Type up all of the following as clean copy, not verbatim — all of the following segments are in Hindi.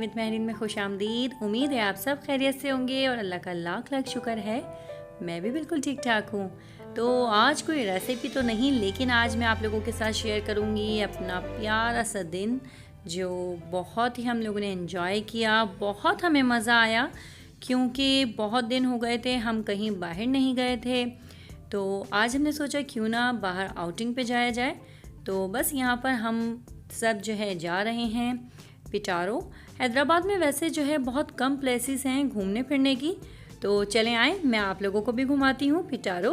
विद महरीन में खुशामदीद। उम्मीद है आप सब खैरियत से होंगे और अल्लाह का लाख लाख शुक्र है मैं भी बिल्कुल ठीक ठाक हूँ। तो आज कोई रेसिपी तो नहीं, लेकिन आज मैं आप लोगों के साथ शेयर करूँगी अपना प्यारा सा दिन जो बहुत ही हम लोगों ने एंजॉय किया। बहुत हमें मज़ा आया क्योंकि बहुत दिन हो गए थे हम कहीं बाहर नहीं गए थे। तो आज हमने सोचा क्यों ना बाहर आउटिंग पे जाया जाए। तो बस यहाँ पर हम सब जो है जा रहे हैं पिटारो। हैदराबाद में वैसे जो है बहुत कम प्लेसेस हैं घूमने फिरने की, तो चलें आए मैं आप लोगों को भी घुमाती हूँ पिटारो।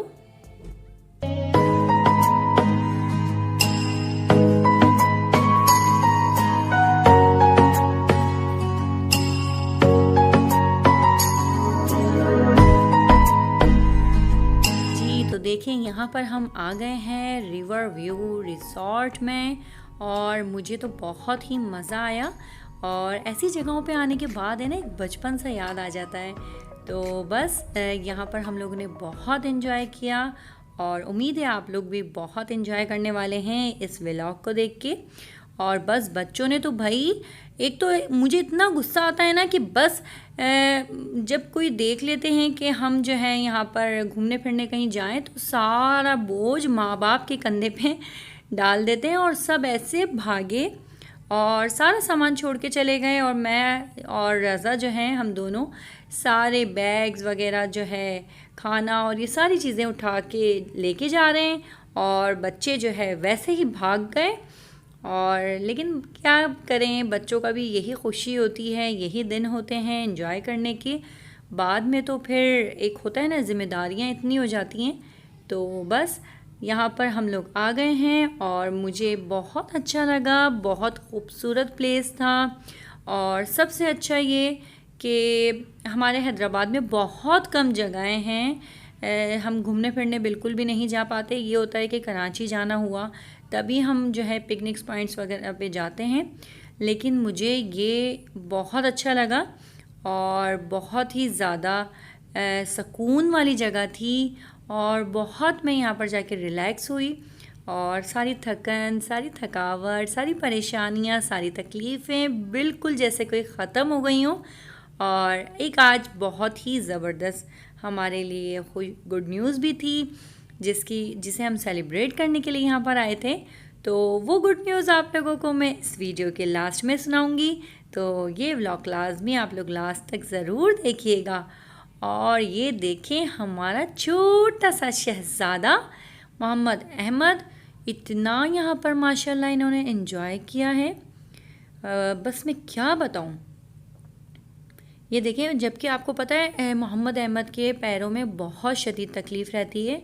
तो देखें यहाँ पर हम आ गए हैं रिवर व्यू रिसॉर्ट में और मुझे तो बहुत ही मज़ा आया। और ऐसी जगहों पे आने के बाद है ना एक बचपन सा याद आ जाता है। तो बस यहाँ पर हम लोगों ने बहुत एंजॉय किया और उम्मीद है आप लोग भी बहुत एंजॉय करने वाले हैं इस व्लॉग को देख के। और बस बच्चों ने तो भाई, एक तो मुझे इतना गुस्सा आता है ना कि बस जब कोई देख लेते हैं कि हम जो है यहाँ पर घूमने फिरने कहीं जाएं तो सारा बोझ माँ बाप के कंधे पे डाल देते हैं और सब ऐसे भागे और सारा सामान छोड़ के चले गए। और मैं और रज़ा जो हैं हम दोनों सारे बैग्स वगैरह जो है खाना और ये सारी चीज़ें उठा के लेके जा रहे हैं और बच्चे जो है वैसे ही भाग गए। और लेकिन क्या करें, बच्चों का भी यही खुशी होती है, यही दिन होते हैं एंजॉय करने के। बाद में तो फिर एक होता है ना, ज़िम्मेदारियाँ इतनी हो जाती हैं। तो बस यहाँ पर हम लोग आ गए हैं और मुझे बहुत अच्छा लगा, बहुत खूबसूरत प्लेस था। और सबसे अच्छा ये कि हमारे हैदराबाद में बहुत कम जगहें हैं, हम घूमने फिरने बिल्कुल भी नहीं जा पाते। ये होता है कि कराची जाना हुआ तभी हम जो है पिकनिक पॉइंट्स वगैरह पे जाते हैं। लेकिन मुझे ये बहुत अच्छा लगा और बहुत ही ज़्यादा सुकून वाली जगह थी और बहुत मैं यहाँ पर जाके रिलैक्स हुई और सारी थकन, सारी थकावट, सारी परेशानियाँ, सारी तकलीफ़ें बिल्कुल जैसे कोई ख़त्म हो गई हों। और एक आज बहुत ही ज़बरदस्त हमारे लिए गुड न्यूज़ भी थी जिसे हम सेलिब्रेट करने के लिए यहाँ पर आए थे। तो वो गुड न्यूज़ आप लोगों को मैं इस वीडियो के लास्ट में सुनाऊंगी। तो ये व्लॉग लाजमी आप लोग लास्ट तक ज़रूर देखिएगा। और ये देखें हमारा छोटा सा शहज़ादा मोहम्मद अहमद, इतना यहाँ पर माशाल्लाह इन्होंने एंजॉय किया है, बस मैं क्या बताऊँ। ये देखें, जबकि आपको पता है मोहम्मद अहमद के पैरों में बहुत शदीद तकलीफ़ रहती है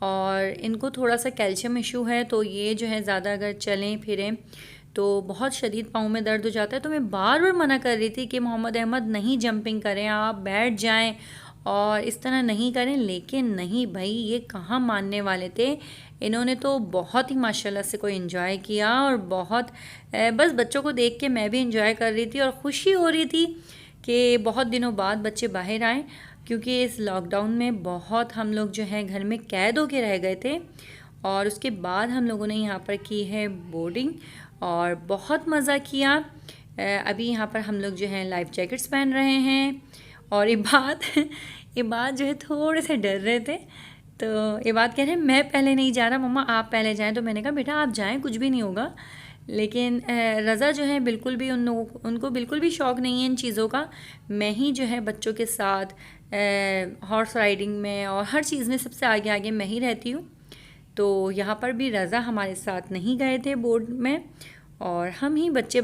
और इनको थोड़ा सा कैल्शियम इशू है। तो ये जो है ज़्यादा अगर चलें फिरें तो बहुत शदीद पाँव में दर्द हो जाता है। तो मैं बार बार मना कर रही थी कि मोहम्मद अहमद नहीं जंपिंग करें, आप बैठ जाएं और इस तरह नहीं करें। लेकिन नहीं भाई, ये कहाँ मानने वाले थे। इन्होंने तो बहुत ही माशाल्लाह से कोई एंजॉय किया और बहुत बस बच्चों को देख के मैं भी एंजॉय कर रही थी और ख़ुशी हो रही थी कि बहुत दिनों बाद बच्चे बाहर आए, क्योंकि इस लॉकडाउन में बहुत हम लोग जो है घर में कैद होके रह गए थे। और उसके बाद हम लोगों ने यहाँ पर की है बोर्डिंग और बहुत मज़ा किया। अभी यहाँ पर हम लोग जो है लाइफ जैकेट्स पहन रहे हैं। और ये बात जो है थोड़े से डर रहे थे। तो ये बात कह रहे हैं मैं पहले नहीं जा रहा, मम्मा आप पहले जाएं। तो मैंने कहा बेटा आप जाएं, कुछ भी नहीं होगा। लेकिन रज़ा जो है बिल्कुल भी उनको बिल्कुल भी शौक़ नहीं है इन चीज़ों का। मैं ही जो है बच्चों के साथ हॉर्स राइडिंग में और हर चीज़ में सबसे आगे आगे मैं ही रहती हूँ। तो यहाँ पर भी रज़ा हमारे साथ नहीं गए थे बोर्ड में और हम ही बच्चे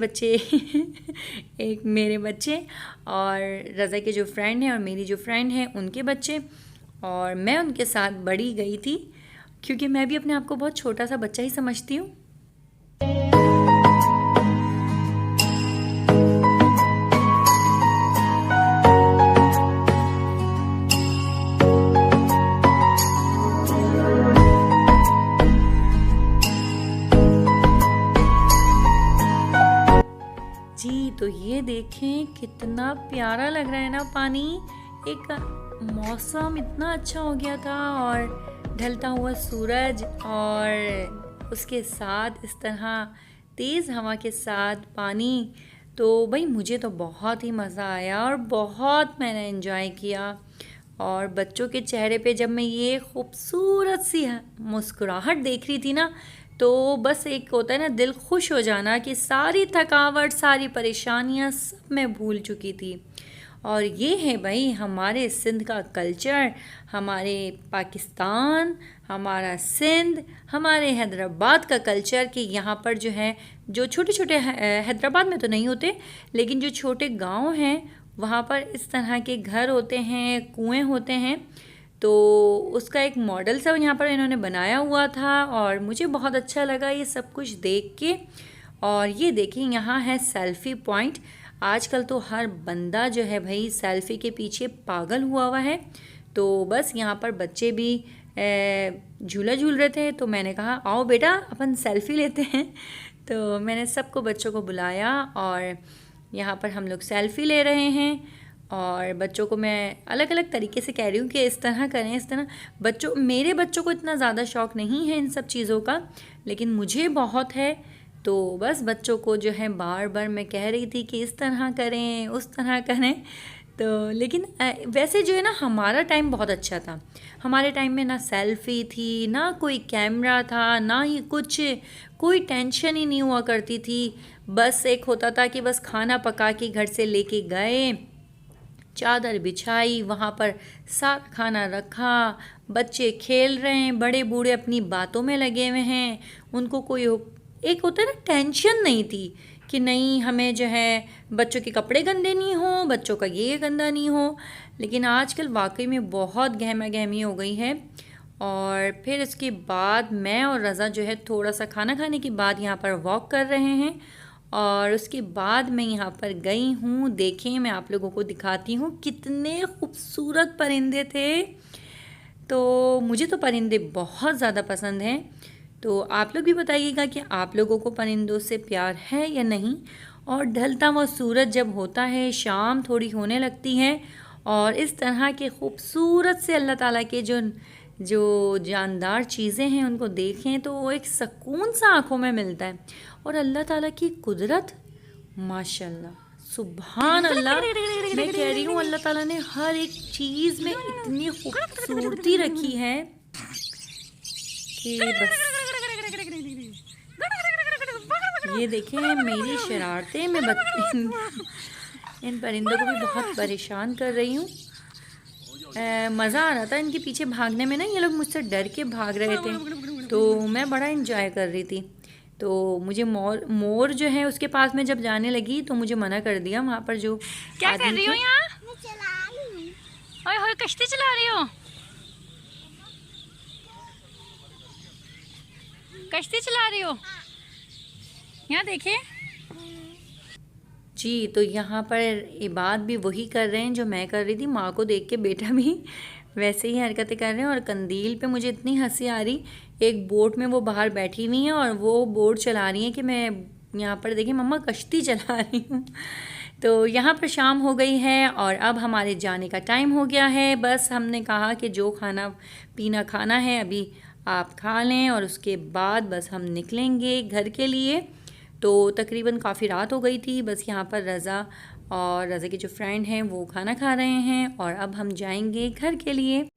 एक मेरे बच्चे और रज़ा के जो फ्रेंड हैं और मेरी जो फ्रेंड हैं उनके बच्चे, और मैं उनके साथ बड़ी गई थी क्योंकि मैं भी अपने आप को बहुत छोटा सा बच्चा ही समझती हूँ। जी तो ये देखें कितना प्यारा लग रहा है ना पानी। एक मौसम इतना अच्छा हो गया था और ढलता हुआ सूरज और उसके साथ इस तरह तेज़ हवा के साथ पानी तो भाई मुझे तो बहुत ही मज़ा आया और बहुत मैंने एंजॉय किया। और बच्चों के चेहरे पे जब मैं ये खूबसूरत सी मुस्कुराहट देख रही थी ना, तो बस एक होता है ना दिल खुश हो जाना कि सारी थकावट सारी परेशानियां सब मैं भूल चुकी थी। और ये है भाई हमारे सिंध का कल्चर, हमारे पाकिस्तान, हमारा सिंध, हमारे हैदराबाद का कल्चर कि यहाँ पर जो है जो छोटे छोटे हैदराबाद में तो नहीं होते, लेकिन जो छोटे गांव हैं वहाँ पर इस तरह के घर होते हैं, कुएं होते हैं। तो उसका एक मॉडल सा यहाँ पर इन्होंने बनाया हुआ था और मुझे बहुत अच्छा लगा ये सब कुछ देख के। और ये देखिए यहाँ है सेल्फ़ी पॉइंट। आजकल तो हर बंदा जो है भाई सेल्फ़ी के पीछे पागल हुआ है। तो बस यहाँ पर बच्चे भी झूला झूल रहे थे, तो मैंने कहा आओ बेटा अपन सेल्फ़ी लेते हैं। तो मैंने सबको बच्चों को बुलाया और यहाँ पर हम लोग सेल्फ़ी ले रहे हैं। और बच्चों को मैं अलग अलग तरीके से कह रही हूँ कि इस तरह करें, इस तरह। मेरे बच्चों को इतना ज़्यादा शौक़ नहीं है इन सब चीज़ों का, लेकिन मुझे बहुत है। तो बस बच्चों को जो है बार बार मैं कह रही थी कि इस तरह करें, उस तरह करें। तो लेकिन वैसे जो है ना हमारा टाइम बहुत अच्छा था। हमारे टाइम में ना सेल्फ़ी थी, ना कोई कैमरा था, ना ही कुछ, कोई टेंशन ही नहीं हुआ करती थी। बस एक होता था कि बस खाना पका के घर से लेके गए, चादर बिछाई, वहाँ पर सारा खाना रखा, बच्चे खेल रहे हैं, बड़े बूढ़े अपनी बातों में लगे हुए हैं। उनको कोई एक होता है ना टेंशन नहीं थी कि नहीं हमें जो है बच्चों के कपड़े गंदे नहीं हो, बच्चों का ये गंदा नहीं हो। लेकिन आजकल वाकई में बहुत गहमा गहमी हो गई है। और फिर इसके बाद मैं और रज़ा जो है थोड़ा सा खाना खाने के बाद यहाँ पर वॉक कर रहे हैं। और उसके बाद मैं यहाँ पर गई हूँ, देखें मैं आप लोगों को दिखाती हूँ कितने खूबसूरत परिंदे थे। तो मुझे तो परिंदे बहुत ज़्यादा पसंद हैं। तो आप लोग भी बताइएगा कि आप लोगों को परिंदों से प्यार है या नहीं। और ढलता हुआ सूरज जब होता है, शाम थोड़ी होने लगती है और इस तरह के खूबसूरत से अल्लाह ताला के जो जो जानदार चीज़ें हैं उनको देखें तो वो एक सुकून सा आँखों में मिलता है। और अल्लाह ताला की कुदरत, माशाल्लाह, सुभान अल्लाह। मैं कह रही हूँ अल्लाह ताला ने हर एक चीज़ में इतनी खूबसूरती रखी है कि बस। ये देखें मेरी शरारतें, मैं इन परिंदों को भी बहुत परेशान कर रही हूँ। मज़ा आ रहा था इनके पीछे भागने में ना, ये लोग मुझसे डर के भाग रहे थे तो मैं बड़ा इंजॉय कर रही थी। तो मुझे मोर जो है उसके पास में जब जाने लगी तो मुझे मना कर दिया। वहाँ पर जो क्या कर रही हो यहाँ? ओए होए कश्ती चला रही हो? कश्ती चला रही हो? यहाँ देखिए जी। तो यहाँ पर इबाद भी वही कर रहे हैं जो मैं कर रही थी। माँ को देख के बेटा भी वैसे ही हरकतें कर रहे हैं। और कंदील पे मुझे इतनी हंसी आ रही, एक बोट में वो बाहर बैठी हुई हैं और वो बोट चला रही हैं कि मैं यहाँ पर देखिए मम्मा कश्ती चला रही हूँ। तो यहाँ पर शाम हो गई है और अब हमारे जाने का टाइम हो गया है। बस हमने कहा कि जो खाना पीना खाना है अभी आप खा लें और उसके बाद बस हम निकलेंगे घर के लिए। तो तकरीबन काफ़ी रात हो गई थी। बस यहाँ पर रज़ा और रज़ा के जो फ्रेंड हैं वो खाना खा रहे हैं और अब हम जाएंगे घर के लिए।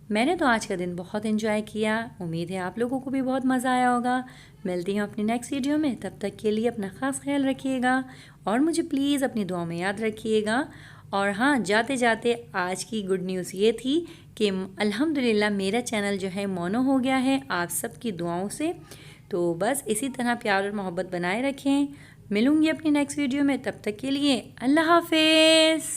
मैंने तो आज का दिन बहुत एंजॉय किया। उम्मीद है आप लोगों को भी बहुत मज़ा आया होगा। मिलती हूँ अपनी नेक्स्ट वीडियो में, तब तक के लिए अपना ख़ास ख्याल रखिएगा और मुझे प्लीज़ अपनी दुआ में याद रखिएगा। और हाँ, जाते जाते आज की गुड न्यूज़ ये थी कि अल्हम्दुलिल्लाह मेरा चैनल जो है मोनो हो गया है आप सबकी दुआओं से। तो बस इसी तरह प्यार और मोहब्बत बनाए रखें। मिलूँगी अपनी नेक्स्ट वीडियो में, तब तक के लिए अल्लाह हाफ़िज़।